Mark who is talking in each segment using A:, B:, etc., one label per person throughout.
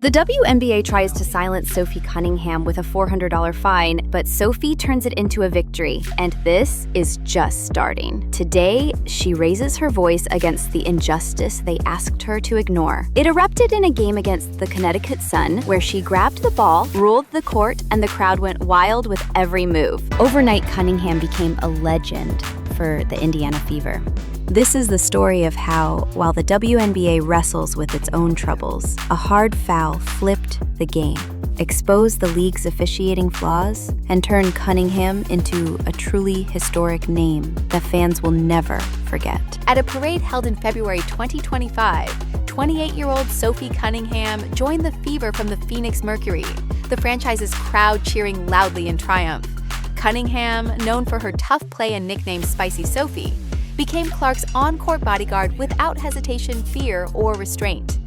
A: The WNBA tries to silence Sophie Cunningham with a $400 fine, but Sophie turns it into a victory, and this is just starting. Today, she raises her voice against the injustice they asked her to ignore. It erupted in a game against the Connecticut Sun, where she grabbed the ball, ruled the court, and the crowd went wild with every move. Overnight, Cunningham became a legend for the Indiana Fever. This is the story of how, while the WNBA wrestles with its own troubles, a hard foul flipped the game, exposed the league's officiating flaws, and turned Cunningham into a truly historic name that fans will never forget.
B: At a parade held in February 2025, 28-year-old Sophie Cunningham joined the Fever from the Phoenix Mercury, the franchise's crowd cheering loudly in triumph. Cunningham, known for her tough play and nicknamed Spicy Sophie, became Clark's on-court bodyguard without hesitation, fear, or restraint.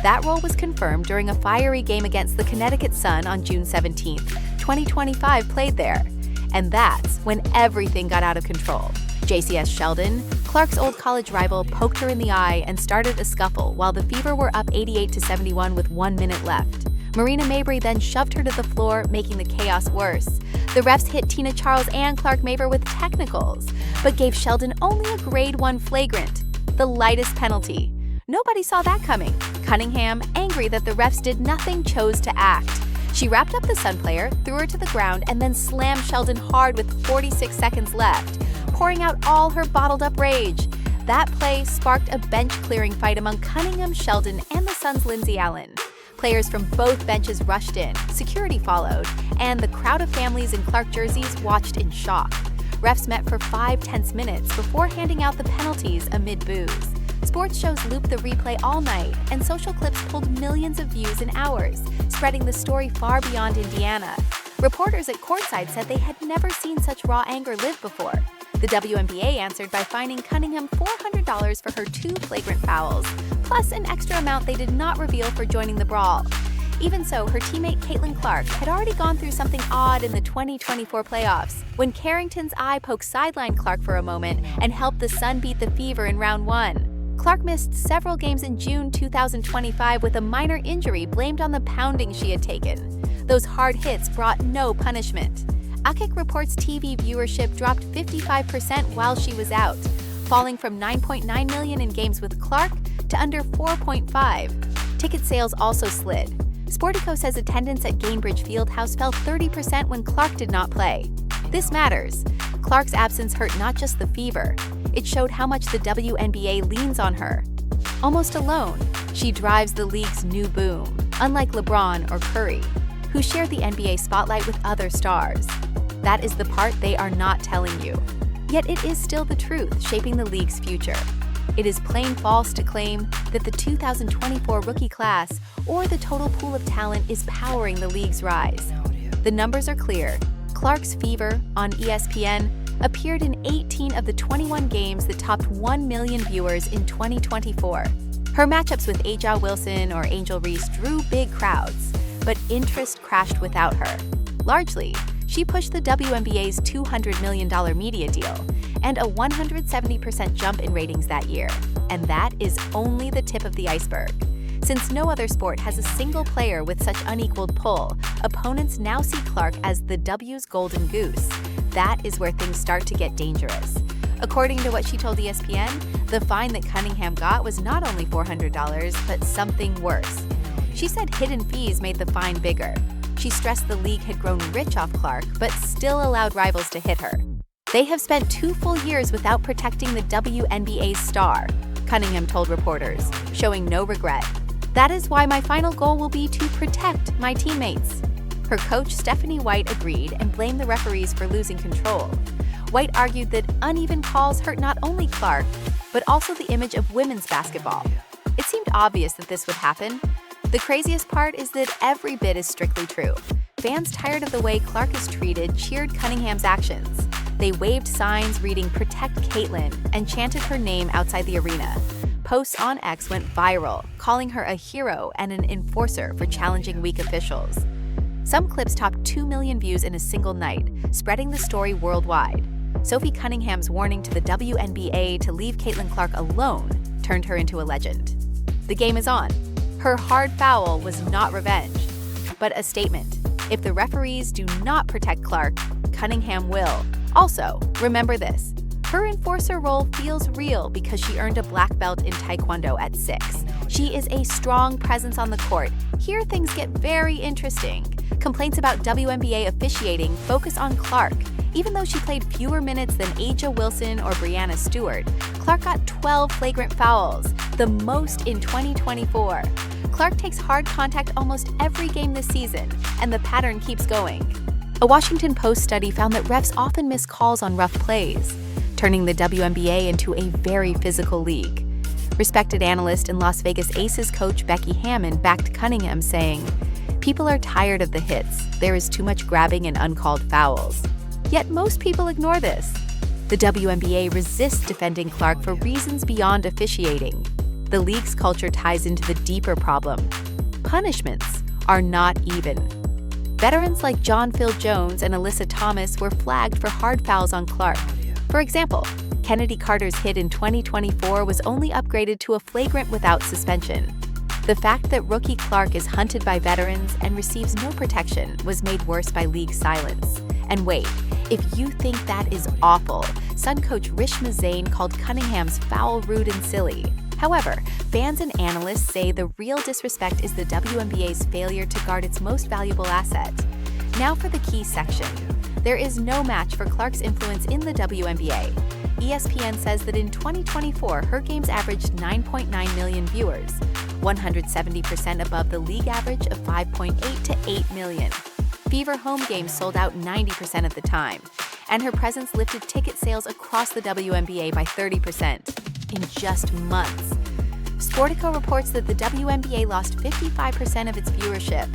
B: That role was confirmed during a fiery game against the Connecticut Sun on June 17, 2025 played there. And that's when everything got out of control. JCS Sheldon, Clark's old college rival, poked her in the eye and started a scuffle while the Fever were up 88-71 with 1 minute left. Marina Mabrey then shoved her to the floor, making the chaos worse. The refs hit Tina Charles and Clark Maver with technicals, but gave Sheldon only a grade 1 flagrant, the lightest penalty. Nobody saw that coming. Cunningham, angry that the refs did nothing, chose to act. She wrapped up the Sun player, threw her to the ground, and then slammed Sheldon hard with 46 seconds left, pouring out all her bottled-up rage. That play sparked a bench-clearing fight among Cunningham, Sheldon, and the Suns' Lindsey Allen. Players from both benches rushed in, security followed, and the crowd of families in Clark jerseys watched in shock. Refs met for 5 tense minutes before handing out the penalties amid boos. Sports shows looped the replay all night, and social clips pulled millions of views in hours, spreading the story far beyond Indiana. Reporters at courtside said they had never seen such raw anger live before. The WNBA answered by fining Cunningham $400 for her 2 flagrant fouls, plus an extra amount they did not reveal for joining the brawl. Even so, her teammate Caitlin Clark had already gone through something odd in the 2024 playoffs, when Carrington's eye poked sidelined Clark for a moment and helped the Sun beat the Fever in round 1. Clark missed several games in June 2025 with a minor injury blamed on the pounding she had taken. Those hard hits brought no punishment. Akik reports TV viewership dropped 55% while she was out, falling from 9.9 million in games with Clark to under 4.5. Ticket sales also slid. Sportico says attendance at Gainbridge Fieldhouse fell 30% when Clark did not play. This matters. Clark's absence hurt not just the Fever. It showed how much the WNBA leans on her. Almost alone, she drives the league's new boom, unlike LeBron or Curry, who shared the NBA spotlight with other stars. That is the part they are not telling you. Yet it is still the truth shaping the league's future. It is plain false to claim that the 2024 rookie class or the total pool of talent is powering the league's rise. The numbers are clear. Clark's Fever, on ESPN, appeared in 18 of the 21 games that topped 1 million viewers in 2024. Her matchups with Aja Wilson or Angel Reese drew big crowds, but interest crashed without her. Largely, she pushed the WNBA's $200 million media deal and a 170% jump in ratings that year. And that is only the tip of the iceberg. Since no other sport has a single player with such unequaled pull, opponents now see Clark as the W's golden goose. That is where things start to get dangerous. According to what she told ESPN, the fine that Cunningham got was not only $400, but something worse. She said hidden fees made the fine bigger. She stressed the league had grown rich off Clark, but still allowed rivals to hit her. They have spent 2 full years without protecting the WNBA's star, Cunningham told reporters, showing no regret. That is why my final goal will be to protect my teammates. Her coach, Stephanie White, agreed and blamed the referees for losing control. White argued that uneven calls hurt not only Clark, but also the image of women's basketball. It seemed obvious that this would happen. The craziest part is that every bit is strictly true. Fans tired of the way Clark is treated cheered Cunningham's actions. They waved signs reading "Protect Caitlin" and chanted her name outside the arena. Posts on X went viral, calling her a hero and an enforcer for challenging weak officials. Some clips topped 2 million views in a single night, spreading the story worldwide. Sophie Cunningham's warning to the WNBA to leave Caitlin Clark alone turned her into a legend. The game is on. Her hard foul was not revenge, but a statement. If the referees do not protect Clark, Cunningham will. Also, remember this. Her enforcer role feels real because she earned a black belt in Taekwondo at 6. She is a strong presence on the court. Here things get very interesting. Complaints about WNBA officiating focus on Clark. Even though she played fewer minutes than Aja Wilson or Breanna Stewart, Clark got 12 flagrant fouls, the most in 2024. Clark takes hard contact almost every game this season, and the pattern keeps going. A Washington Post study found that refs often miss calls on rough plays, turning the WNBA into a very physical league. Respected analyst and Las Vegas Aces coach Becky Hammond backed Cunningham, saying, "People are tired of the hits. There is too much grabbing and uncalled fouls." Yet most people ignore this. The WNBA resists defending Clark for reasons beyond officiating. The league's culture ties into the deeper problem. Punishments are not even. Veterans like John Phil Jones and Alyssa Thomas were flagged for hard fouls on Clark. For example, Kennedy Carter's hit in 2024 was only upgraded to a flagrant without suspension. The fact that rookie Clark is hunted by veterans and receives no protection was made worse by league silence. And wait, if you think that is awful, Sun coach Rishma Zain called Cunningham's foul rude and silly. However, fans and analysts say the real disrespect is the WNBA's failure to guard its most valuable asset. Now for the key section. There is no match for Clark's influence in the WNBA. ESPN says that in 2024, her games averaged 9.9 million viewers, 170% above the league average of 5.8 to 8 million. Fever home games sold out 90% of the time, and her presence lifted ticket sales across the WNBA by 30% in just months. Sportico reports that the WNBA lost 55% of its viewership,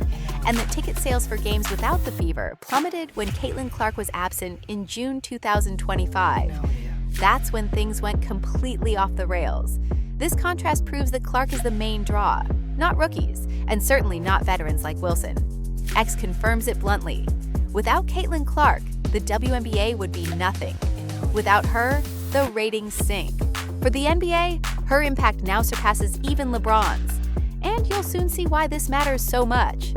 B: and that ticket sales for games without the Fever plummeted when Caitlin Clark was absent in June 2025. That's when things went completely off the rails. This contrast proves that Clark is the main draw, not rookies, and certainly not veterans like Wilson. X confirms it bluntly. Without Caitlin Clark, the WNBA would be nothing. Without her, the ratings sink. For the NBA, her impact now surpasses even LeBron's. And you'll soon see why this matters so much.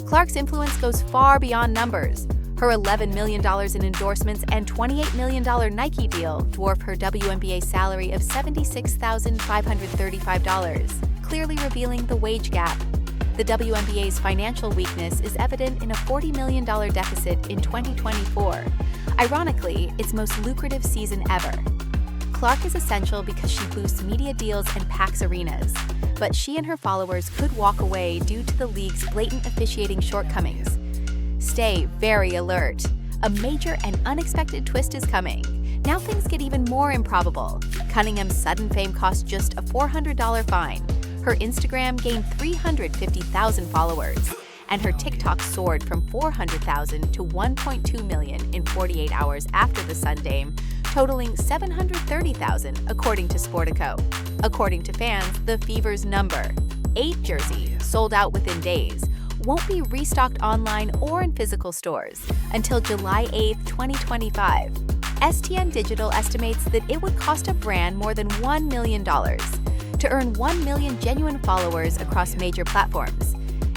B: Clark's influence goes far beyond numbers. Her $11 million in endorsements and $28 million Nike deal dwarf her WNBA salary of $76,535, clearly revealing the wage gap. The WNBA's financial weakness is evident in a $40 million deficit in 2024, ironically, its most lucrative season ever. Clark is essential because she boosts media deals and packs arenas, but she and her followers could walk away due to the league's blatant officiating shortcomings. Stay very alert. A major and unexpected twist is coming. Now things get even more improbable. Cunningham's sudden fame cost just a $400 fine. Her Instagram gained 350,000 followers, and her TikTok soared from 400,000 to 1.2 million in 48 hours after the Sun Dame, totaling 730,000 according to Sportico. According to fans, the Fever's number 8 jersey, sold out within days, won't be restocked online or in physical stores until July 8, 2025. STN Digital estimates that it would cost a brand more than $1 million to earn 1 million genuine followers across major platforms.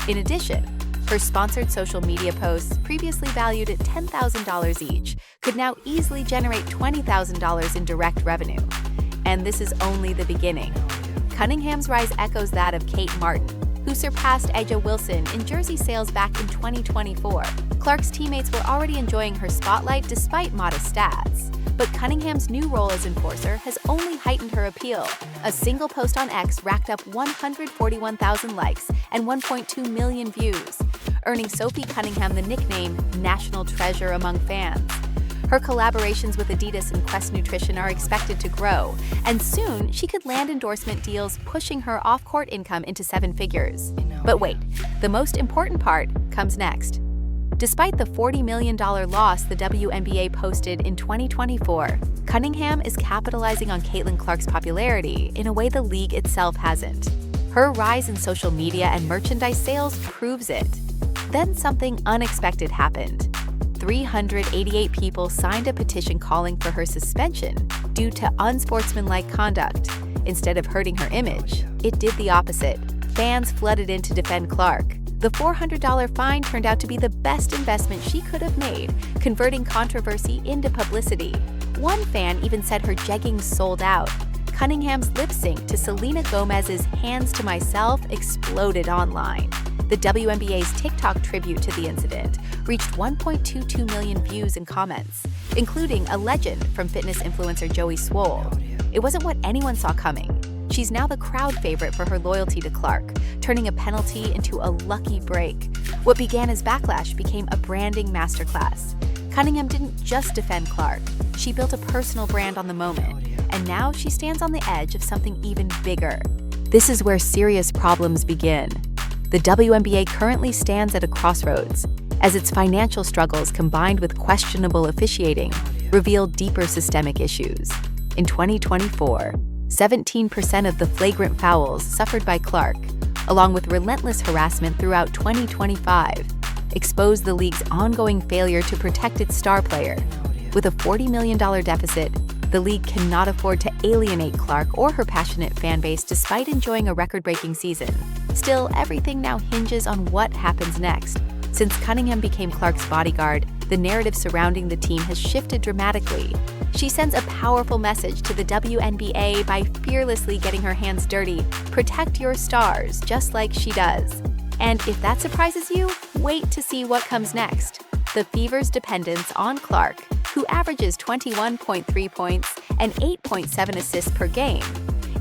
B: In addition, her sponsored social media posts, previously valued at $10,000 each, could now easily generate $20,000 in direct revenue. And this is only the beginning. Cunningham's rise echoes that of Kate Martin, who surpassed Aja Wilson in jersey sales back in 2024. Clark's teammates were already enjoying her spotlight despite modest stats. But Cunningham's new role as enforcer has only heightened her appeal. A single post on X racked up 141,000 likes and 1.2 million views, earning Sophie Cunningham the nickname National Treasure among fans. Her collaborations with Adidas and Quest Nutrition are expected to grow, and soon she could land endorsement deals, pushing her off-court income into 7 figures. But wait, the most important part comes next. Despite the $40 million loss the WNBA posted in 2024, Cunningham is capitalizing on Caitlin Clark's popularity in a way the league itself hasn't. Her rise in social media and merchandise sales proves it. Then something unexpected happened. 388 people signed a petition calling for her suspension due to unsportsmanlike conduct. Instead of hurting her image, it did the opposite. Fans flooded in to defend Clark. The $400 fine turned out to be the best investment she could have made, converting controversy into publicity. One fan even said her jeggings sold out. Cunningham's lip sync to Selena Gomez's "Hands to Myself" exploded online. The WNBA's TikTok tribute to the incident reached 1.22 million views and comments, including a legend from fitness influencer Joey Swole. It wasn't what anyone saw coming. She's now the crowd favorite for her loyalty to Clark, turning a penalty into a lucky break. What began as backlash became a branding masterclass. Cunningham didn't just defend Clark, she built a personal brand on the moment, and now she stands on the edge of something even bigger. This is where serious problems begin. The WNBA currently stands at a crossroads, as its financial struggles combined with questionable officiating reveal deeper systemic issues. In 2024, 17% of the flagrant fouls suffered by Clark, along with relentless harassment throughout 2025, exposed the league's ongoing failure to protect its star player. With a $40 million deficit, the league cannot afford to alienate Clark or her passionate fan base despite enjoying a record-breaking season. Still, everything now hinges on what happens next. Since Cunningham became Clark's bodyguard, the narrative surrounding the team has shifted dramatically. She sends a powerful message to the WNBA by fearlessly getting her hands dirty. Protect your stars, just like she does. And if that surprises you, wait to see what comes next. The Fever's dependence on Clark, who averages 21.3 points and 8.7 assists per game,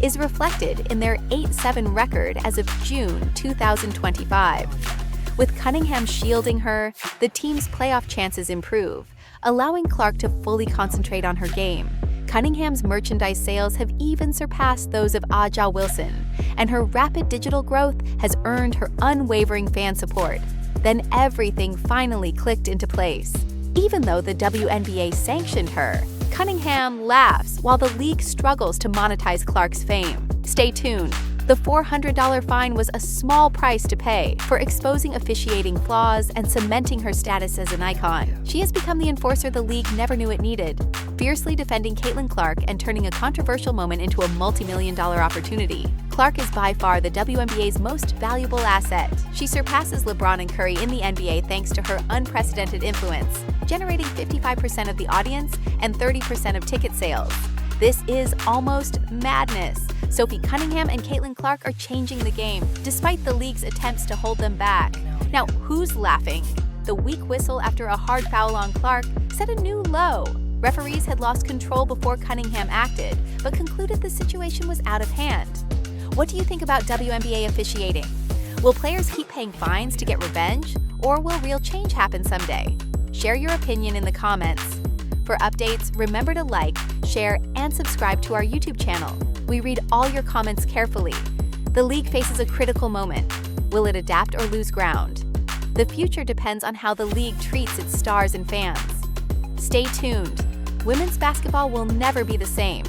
B: is reflected in their 8-7 record as of June 2025. With Cunningham shielding her, the team's playoff chances improve, allowing Clark to fully concentrate on her game. Cunningham's merchandise sales have even surpassed those of Aja Wilson, and her rapid digital growth has earned her unwavering fan support. Then everything finally clicked into place. Even though the WNBA sanctioned her, Cunningham laughs while the league struggles to monetize Clark's fame. Stay tuned. The $400 fine was a small price to pay for exposing officiating flaws and cementing her status as an icon. She has become the enforcer the league never knew it needed, fiercely defending Caitlin Clark and turning a controversial moment into a multi-million-dollar opportunity. Clark is by far the WNBA's most valuable asset. She surpasses LeBron and Curry in the NBA thanks to her unprecedented influence, generating 55% of the audience and 30% of ticket sales. This is almost madness. Sophie Cunningham and Caitlin Clark are changing the game, despite the league's attempts to hold them back. Now, who's laughing? The weak whistle after a hard foul on Clark set a new low. Referees had lost control before Cunningham acted, but concluded the situation was out of hand. What do you think about WNBA officiating? Will players keep paying fines to get revenge, or will real change happen someday? Share your opinion in the comments. For updates, remember to like, share, and subscribe to our YouTube channel. We read all your comments carefully. The league faces a critical moment. Will it adapt or lose ground? The future depends on how the league treats its stars and fans. Stay tuned. Women's basketball will never be the same.